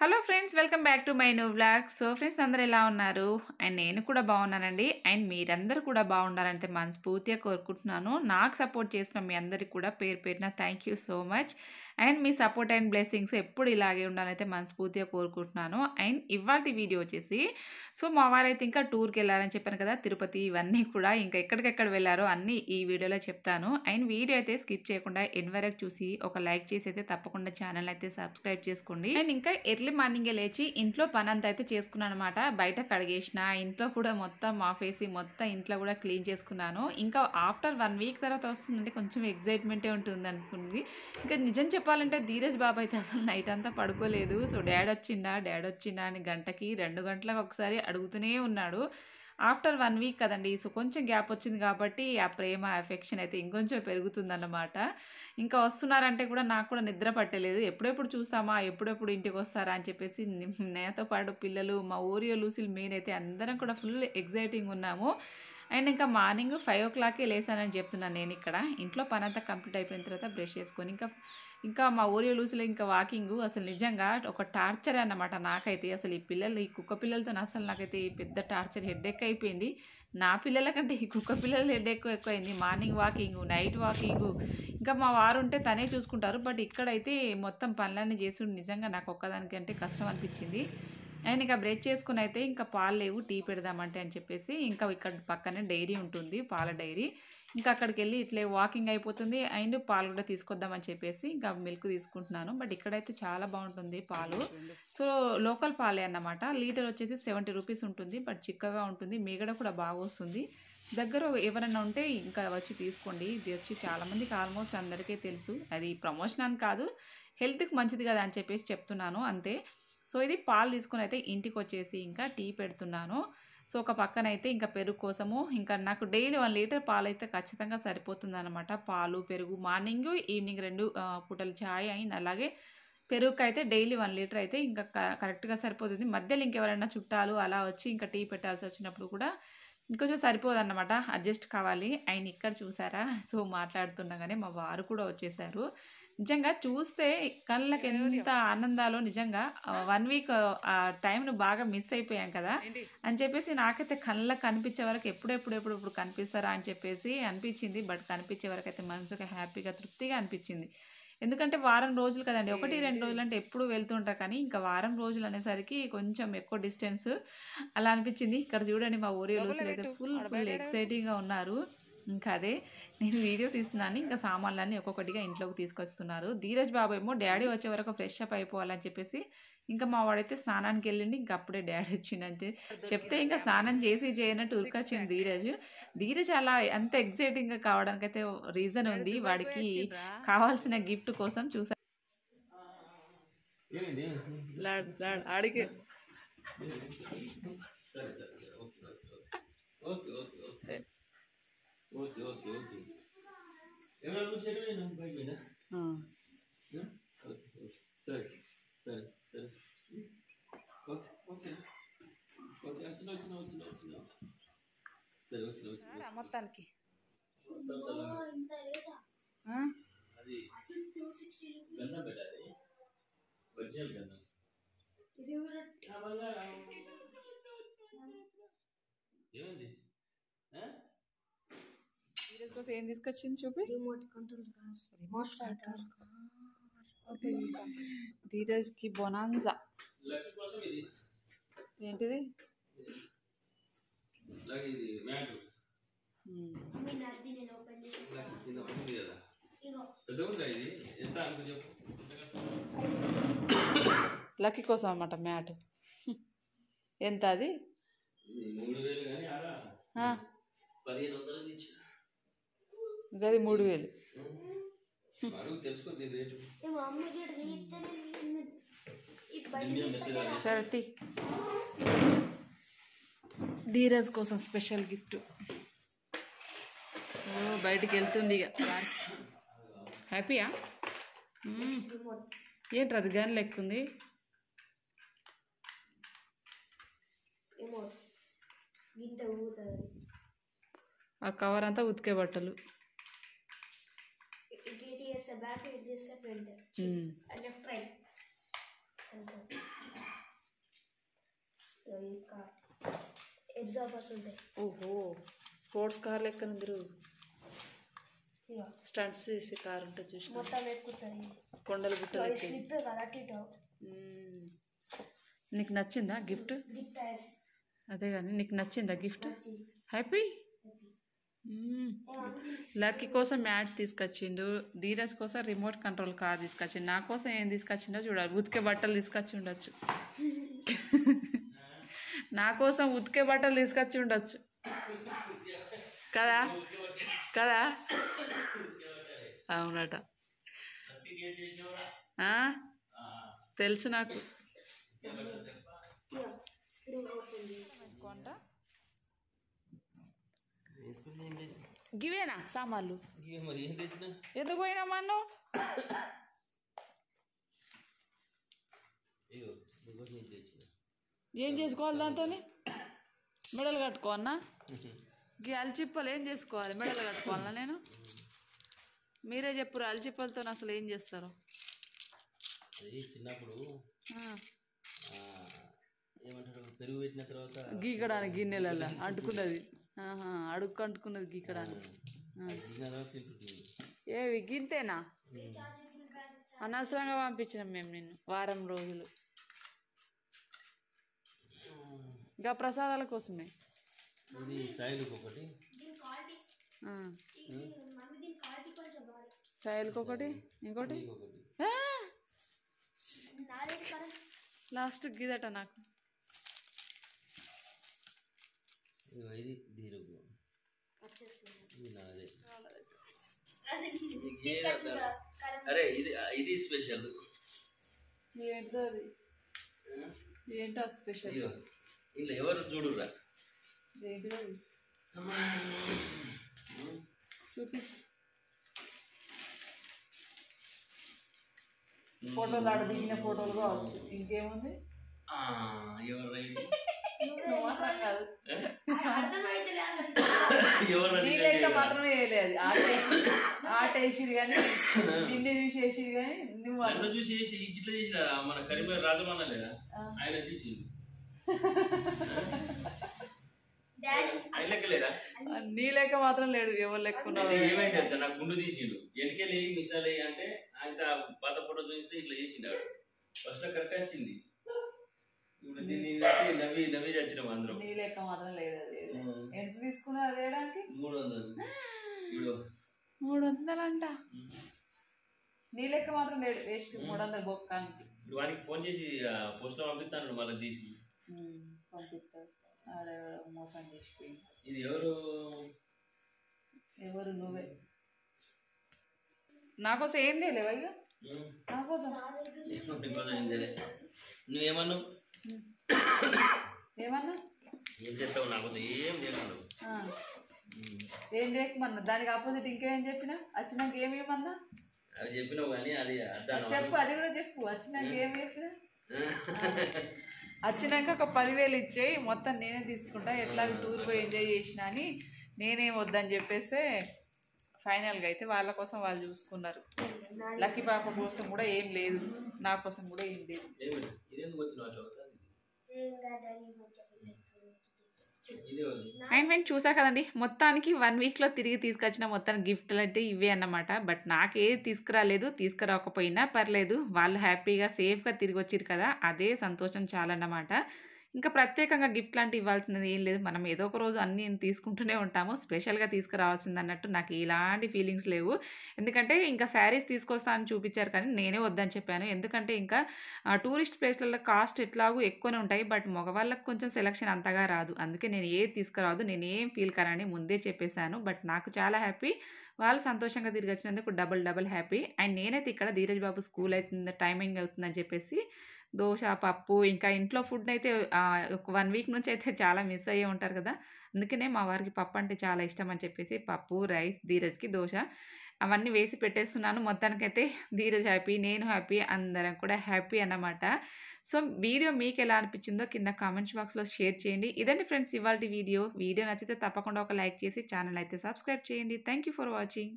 Hello friends, welcome back to my new vlog. So friends, అందరూ ఎలా ఉన్నారు? And నేను కూడా బాగున్నానండి. అండ్ మీరందరూ కూడా బాగుండాలంటే మనస్ఫూర్తిగా కోరుకుంటున్నాను. నాకు సపోర్ట్ చేసిన మీ అందరికీ కూడా పేరు పేరున thank you so much. And me support and blessings ఎప్పుడు ఇలాగే ఉండాలైతే మనస్ఫూర్తిగా కోరుకుంటున్నాను. అండ్ ఇవాల్టి వీడియో వచ్చేసి, సో మా వారైతే ఇంకా టూర్కి వెళ్ళారని చెప్పాను కదా, తిరుపతి. ఇవన్నీ కూడా ఇంకా ఎక్కడికెక్కడ వెళ్ళారో అన్నీ ఈ వీడియోలో చెప్తాను. అండ్ వీడియో అయితే స్కిప్ చేయకుండా ఎండ్ వరకు చూసి ఒక లైక్ చేసి అయితే తప్పకుండా ఛానల్ అయితే సబ్స్క్రైబ్ చేసుకోండి. అండ్ ఇంకా ఎర్లీ మార్నింగే లేచి ఇంట్లో పని అంతా అయితే చేసుకున్నాను అనమాట. బయట కడిగేసిన, ఇంట్లో కూడా మొత్తం ఆఫేసి మొత్తం ఇంట్లో కూడా క్లీన్ చేసుకున్నాను. ఇంకా ఆఫ్టర్ 1 వీక్ తర్వాత వస్తుందంటే కొంచెం ఎగ్జైట్మెంటే ఉంటుంది అనుకుంది. ఇంకా నిజం చెప్పాలంటే ధీరజ్ బాబు అయితే అసలు నైట్ అంతా పడుకోలేదు. సో డాడీ వచ్చిందా అని గంటకి 2 గంటలకు ఒకసారి అడుగుతూనే ఉన్నాడు. ఆఫ్టర్ 1 వీక్ కదండి. సో కొంచెం గ్యాప్ వచ్చింది కాబట్టి ఆ ప్రేమ, ఎఫెక్షన్ అయితే ఇంకొంచెం పెరుగుతుందన్నమాట. ఇంకా వస్తున్నారంటే కూడా నాకు కూడా నిద్ర పట్టలేదు. ఎప్పుడెప్పుడు చూస్తామా, ఎప్పుడెప్పుడు ఇంటికి వస్తారా అని చెప్పేసి నాతో పాటు పిల్లలు, మా ఓరియో లూసిల్ మెయిన్ అయితే అందరం కూడా ఫుల్ ఎగ్జైటింగ్ ఉన్నాము. అండ్ ఇంకా మార్నింగ్ 5 లేసానని చెప్తున్నాను నేను ఇక్కడ. ఇంట్లో పని అంతా కంప్లీట్ అయిపోయిన తర్వాత బ్రష్ చేసుకొని ఇంకా మా ఓరియో లూసిలో ఇంకా వాకింగ్ అసలు నిజంగా ఒక టార్చర్ అన్నమాట నాకైతే. అసలు ఈ కుక్క పిల్లలతో అసలు నాకైతే పెద్ద టార్చర్, హెడ్ఏక్ అయిపోయింది. నా పిల్లల కంటే ఈ కుక్క పిల్లల హెడ్ఏక్ ఎక్కువైంది. Morning walking, night walking. ఇంకా మా వారు ఉంటే తనే చూసుకుంటారు. బట్ ఇక్కడైతే మొత్తం పనులన్నీ చేసి నిజంగా నాకు ఒక్కదానికంటే కష్టం అనిపించింది. అండ్ ఇంకా బ్రేక్ చేసుకుని అయితే ఇంకా పాలు లేవు, టీ పెడదామంటే అని చెప్పేసి ఇంకా ఇక్కడ పక్కనే డైరీ ఉంటుంది, పాల డైరీ. ఇంకా అక్కడికి వెళ్ళి ఇట్లే వాకింగ్ అయిపోతుంది. అండ్ పాలు కూడా తీసుకొద్దామని చెప్పేసి ఇంకా మిల్క్ తీసుకుంటున్నాను. బట్ ఇక్కడైతే చాలా బాగుంటుంది పాలు. సో లోకల్ పాలే అన్నమాట. లీటర్ వచ్చేసి 70 రూపీస్ ఉంటుంది. బట్ చిక్కగా ఉంటుంది, మీగడ కూడా బాగా వస్తుంది. దగ్గర ఎవరైనా ఉంటే ఇంకా వచ్చి తీసుకోండి. ఇది వచ్చి చాలామందికి ఆల్మోస్ట్ అందరికీ తెలుసు. అది ప్రమోషన్ అని కాదు, హెల్త్కి మంచిది కదా అని చెప్పేసి చెప్తున్నాను అంతే. సో ఇది పాలు తీసుకొని అయితే ఇంటికి వచ్చేసి ఇంకా టీ పెడుతున్నాను. సో ఒక పక్కన అయితే ఇంకా పెరుగు కోసము ఇంకా నాకు డైలీ 1 లీటర్ పాలు అయితే ఖచ్చితంగా సరిపోతుంది అనమాట. పాలు, పెరుగు, మార్నింగ్ ఈవినింగ్ 2 పూటలు ఛాయ్ అయిన అలాగే పెరుగుకి అయితే డైలీ 1 లీటర్ అయితే ఇంకా కరెక్ట్గా సరిపోతుంది. మధ్యలో ఇంకెవరైనా చుట్టాలు అలా వచ్చి ఇంకా టీ పెట్టాల్సి వచ్చినప్పుడు కూడా ఇంకొంచెం సరిపోదన్నమాట, అడ్జస్ట్ కావాలి. ఆయన ఇక్కడ చూసారా, సో మాట్లాడుతుండగానే మా వారు కూడా వచ్చేసారు. నిజంగా చూస్తే కళ్ళకి ఎంత ఆనందాలో. నిజంగా 1 వీక్ ఆ టైంను బాగా మిస్ అయిపోయాం కదా అని చెప్పేసి నాకైతే కళ్ళకి కనిపించే వరకు ఎప్పుడెప్పుడు కనిపిస్తారా అని చెప్పేసి అనిపించింది. బట్ కనిపించే వరకు అయితే మనసుకి హ్యాపీగా, తృప్తిగా అనిపించింది. ఎందుకంటే వారం రోజులు కదండి, 1-2 రోజులు అంటే ఎప్పుడు వెళ్తుంటారు. కానీ ఇంకా వారం రోజులు అనేసరికి కొంచెం ఎక్కువ డిస్టెన్స్ అలా అనిపించింది. ఇక్కడ చూడండి మా ఓరియోలు అయితే ఫుల్ ఎక్సైటింగ్గా ఉన్నారు. ఇంకా అదే నేను వీడియో తీస్తున్నాను. ఇంకా సామాన్లన్నీ ఒక్కొక్కటిగా ఇంట్లోకి తీసుకొస్తున్నారు. ధీరజ్ బాబు ఏమో డాడీ వచ్చే వరకు ఫ్రెష్ అప్ అయిపోవాలని చెప్పేసి ఇంకా మా వాడైతే స్నానానికి వెళ్ళిండి. ఇంకా అప్పుడే డాడీ వచ్చిందంటే చెప్తే ఇంకా స్నానం చేసి చేయనట్టు ఉరికొచ్చింది ధీరజ్ అలా అంత ఎగ్జైటింగ్గా కావడానికి అయితే రీజన్ ఉంది. వాడికి కావాల్సిన గిఫ్ట్ కోసం చూసాను. ఆడికి మొత్తానికి ధీరజ్ కోసం ఏం తీసుకొచ్చింది చూపి. ధీరజ్ కి బొనాన్జా ఏంటిది? లక్కీ కోసం అన్నమాట మ్యాట్. ఎంత అది? గది 3000. సరే, ధీరజ్ కోసం స్పెషల్ గిఫ్ట్. బయటికి వెళ్తుంది ఇక. హ్యాపీయా? ఏంటి అది గన్ లెక్కుంది? ఆ కవర్ అంతా ఉతికే బట్టలు. ఎగ్జాంపల్స్ ఉంటాయి. ఓహో, స్పోర్ట్స్ కార్ లెక్క ఉందిరు. స్టంట్స్ చేసే కార్ ఉంటుంది చూసి మొత్తం ఎక్కుతుంది. కొండల గుట్టలు స్లిప్ కదా అటు. నీకు నచ్చిందా గిఫ్ట్? అదే కానీ నీకు నచ్చిందా గిఫ్ట్? హ్యాపీ. లక్కీ కోసం మ్యాట్ తీసుకొచ్చిండు, ధీరజ్ కోసం రిమోట్ కంట్రోల్ కార్ తీసుకొచ్చిండు, నా కోసం ఏం తీసుకొచ్చిండో చూడాలి. ఉతికే బట్టలు తీసుకొచ్చి ఉండొచ్చు. నా కోసం ఉతికే బట్టలు తీసుకొచ్చి ఉండొచ్చు కదా కదా. అవునట, తెలుసు నాకు. గివేనా సామాన్లు? ఎందుకు పోయినా మన్ను? ఏం చేసుకోవాలి దాంతో? మెడలు కట్టుకోవన్నా? అల్చిప్పలు ఏం చేసుకోవాలి? మెడలు కట్టుకోవాలన్నా నేను? మీరే చెప్పురు, అల్చిప్పలతో అసలు ఏం చేస్తారు? చిన్నప్పుడు ఏమంటారు, పెరుగు పెట్టిన తర్వాత గీకడానికి గిన్నెలలో అంటుకున్నది, అడుక్కు అంటుకున్నది గీకడానికి. ఏవి గింతేనా? అనవసరంగా పంపించినాం మేము నిన్ను వారం రోజులు ఇంకా ప్రసాదాల కోసమే. ఇది సాయిలకు ఒకటి, సాయిలకు ఒకటి, ఇంకోటి లాస్ట్ గిదట నాకు. ఇది ధీరుకు, ఇది నాదే. అరే ఇది స్పెషల్. ఏంటో అది? ఏంటో స్పెషల్? ఇలా ఎవరు చూడురా? ఏంటి అది? చూపి. ఫోటోలు ఆడ దిగిన ఫోటోలు కావచ్చు, ఇంకేముంది? నీళ్ళైతే మాత్రమే వేయలేదు, ఆట వేసిది కానీ నిన్ను చూసి వేసిది కానీ నువ్వు చూసి ఇట్లా చేసిన మన కరీంనగర్ రాజమాన లేదా ఆయన తీసి నీ లెక్క మాత్రం లేడు, ఎవరు లెక్క ఏమైంది తెలుసా? నాకు గుండు తీసిండు, ఎన్నికెళ్ళి మిస్సాల్ అయ్యి అంటే ఆయన పాత ఫోటో చూస్తే ఇట్లా చేసిండు. ఫస్ట్ కరెక్ట్ వచ్చింది, ఇప్పుడు దీన్ని నవ్వి నవ్వి చచ్చినాం అందరం. నీ లెక్క మాత్రం లేదు. ఎంత తీసుకున్నా అది వేయడానికి? 300. 300 అంట. నీ లెక్క మాత్రం లేడు, వేస్ట్. 300 బొక్కానికి. ఇప్పుడు వానికి ఫోన్ చేసి పోస్ట్ పంపిస్తాను, మళ్ళీ తీసి పంపిస్తాడు. ఆడ మోసం చేసిపోయింది. ఇది ఎవరు? నువ్వే. నాకోసం ఏం తెలియవా? ఇక నాకోసం ఏం తెలియదు. నువ్వేమన్నావు? ఏమన్నా ఏం చేస్తావు? నాకోసం ఏం చేయమన్నావు? ఏం చేయకమన్నా, దానికి ఆపోజిట్ ఇంకేం చెప్పినా? వచ్చినాక ఏమేమన్నా అవి చెప్పినావు కానీ అది చెప్పు, అది కూడా చెప్పు. వచ్చినాక ఏం చెప్పినా? వచ్చినాక ఒక 10,000 ఇచ్చేయి, మొత్తం నేనే తీసుకుంటా, ఎట్లా టూర్ పోయి ఎంజాయ్ చేసినా అని. నేనేం వద్దని చెప్పేస్తే ఫైనల్గా అయితే వాళ్ళ కోసం వాళ్ళు చూసుకున్నారు. లక్కీ పాప కోసం కూడా ఏం లేదు, నా కోసం కూడా ఏం లేదు. అండ్ మేము చూసా కదండి, మొత్తానికి 1 వీక్లో తిరిగి తీసుకొచ్చిన మొత్తానికి గిఫ్ట్లు అంటే ఇవే అన్నమాట. బట్ నాకేది తీసుకురాలేదు, తీసుకురాకపోయినా పర్లేదు, వాళ్ళు హ్యాపీగా సేఫ్గా తిరిగి వచ్చిరు కదా, అదే సంతోషం చాలన్నమాట. ఇంకా ప్రత్యేకంగా గిఫ్ట్ లాంటివి ఇవ్వాల్సినది ఏం లేదు, మనం ఏదో ఒక రోజు అన్నీ తీసుకుంటూనే ఉంటాము. స్పెషల్గా తీసుకురావాల్సింది అన్నట్టు నాకు ఎలాంటి ఫీలింగ్స్ లేవు. ఎందుకంటే ఇంకా శారీస్ తీసుకొస్తా అని చూపించారు కానీ నేనే వద్దని చెప్పాను. ఎందుకంటే ఇంకా టూరిస్ట్ ప్లేస్లలో కాస్ట్ ఎట్లాగూ ఎక్కువనే ఉంటాయి, బట్ మగవాళ్ళకి కొంచెం సెలక్షన్ అంతగా రాదు. అందుకే నేను ఏది తీసుకురావద్దు, నేను ఏం ఫీల్ కానని ముందే చెప్పేశాను. బట్ నాకు చాలా హ్యాపీ, వాళ్ళు సంతోషంగా తిరిగి వచ్చినందుకు డబుల్ హ్యాపీ. అండ్ నేనైతే ఇక్కడ ధీరజ్ బాబు స్కూల్ అవుతుంది, టైమింగ్ అవుతుందని చెప్పేసి దోశ, పప్పు, ఇంకా ఇంట్లో ఫుడ్ అయితే ఒక 1 వీక్ నుంచి అయితే చాలా మిస్ అయ్యే ఉంటారు కదా, అందుకనే మా వారికి పప్పు అంటే చాలా ఇష్టం అని చెప్పేసి పప్పు, రైస్, ధీరజ్కి దోశ అవన్నీ వేసి పెట్టేస్తున్నాను. మొత్తానికైతే ధీరజ్ హ్యాపీ, నేను హ్యాపీ, అందరం కూడా హ్యాపీ అన్నమాట. సో వీడియో మీకు ఎలా అనిపించిందో కింద కామెంట్స్ బాక్స్లో షేర్ చేయండి. ఇదండి ఫ్రెండ్స్ ఇవాల్టి వీడియో నచ్చితే తప్పకుండా ఒక లైక్ చేసి ఛానల్ అయితే సబ్స్క్రైబ్ చేయండి. Thank you for watching.